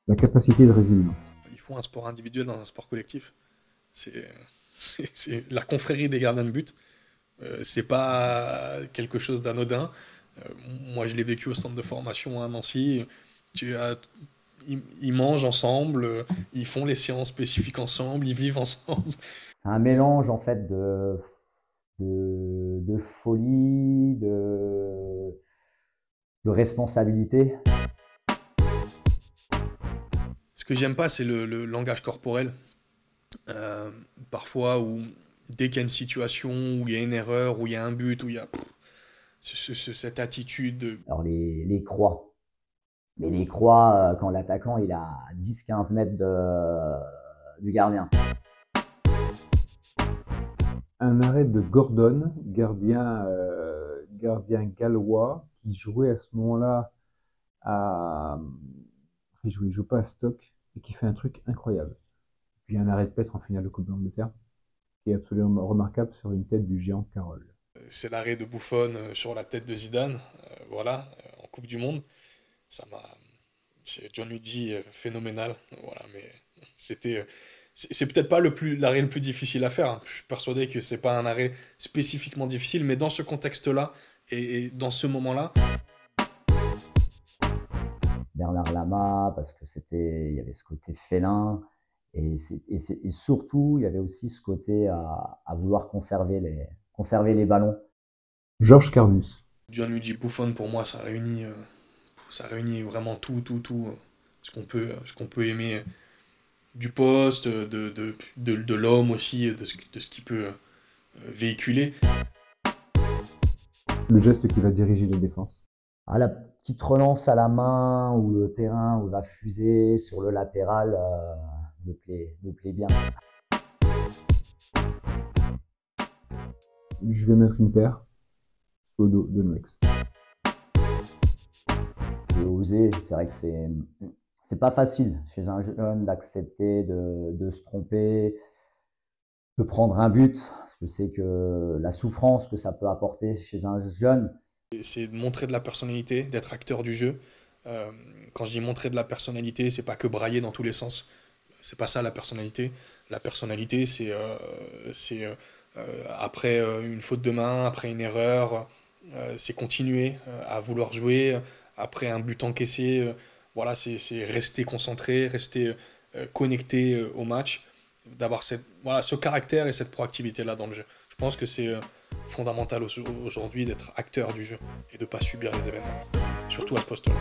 La capacité de résilience. Il faut un sport individuel dans un sport collectif. C'est la confrérie des gardiens de but. C'est pas quelque chose d'anodin. Moi, je l'ai vécu au centre de formation à Nancy. Ils mangent ensemble, ils font les séances spécifiques ensemble, ils vivent ensemble. C'est un mélange en fait de folie, de responsabilité. Ce que j'aime pas, c'est le langage corporel. Parfois, où dès qu'il y a une situation, où il y a une erreur, où il y a un but, où il y a cette attitude. Alors les croix. Mais les croix, quand l'attaquant il est à 10-15 mètres du gardien. Un arrêt de Gordon, gardien gallois, qui jouait à ce moment-là il joue pas à Stoke, et qui fait un truc incroyable. Puis un arrêt de Petr en finale de Coupe d'Angleterre, qui est absolument remarquable sur une tête du géant Carroll. C'est l'arrêt de Buffon sur la tête de Zidane, en Coupe du Monde. C'est John Luigi phénoménal, voilà, mais c'est peut-être pas l'arrêt le plus difficile à faire. Je suis persuadé que c'est pas un arrêt spécifiquement difficile, mais dans ce contexte-là et dans ce moment-là. Bernard Lama, parce que il y avait ce côté félin, et surtout il y avait aussi ce côté à vouloir conserver les ballons. Georges Cardus. John Luigi Buffon, pour moi, ça réunit vraiment tout ce qu'on peut aimer du poste, de l'homme aussi, de ce qu'il peut véhiculer. Le geste qui va diriger les défenses. Ah, la petite relance à la main ou le terrain où va fuser sur le latéral me plaît bien. Je vais mettre une paire au dos de Noex. C'est osé, c'est vrai que c'est pas facile chez un jeune d'accepter de se tromper, de prendre un but. Je sais que la souffrance que ça peut apporter chez un jeune. C'est de montrer de la personnalité, d'être acteur du jeu. Quand je dis montrer de la personnalité, c'est pas que brailler dans tous les sens. C'est pas ça la personnalité. La personnalité, c'est après une faute de main, après une erreur, c'est continuer à vouloir jouer. Après un but encaissé, c'est rester concentré, rester connecté au match, d'avoir ce caractère et cette proactivité-là dans le jeu. Je pense que c'est fondamental aujourd'hui d'être acteur du jeu et de ne pas subir les événements, surtout à ce poste-là.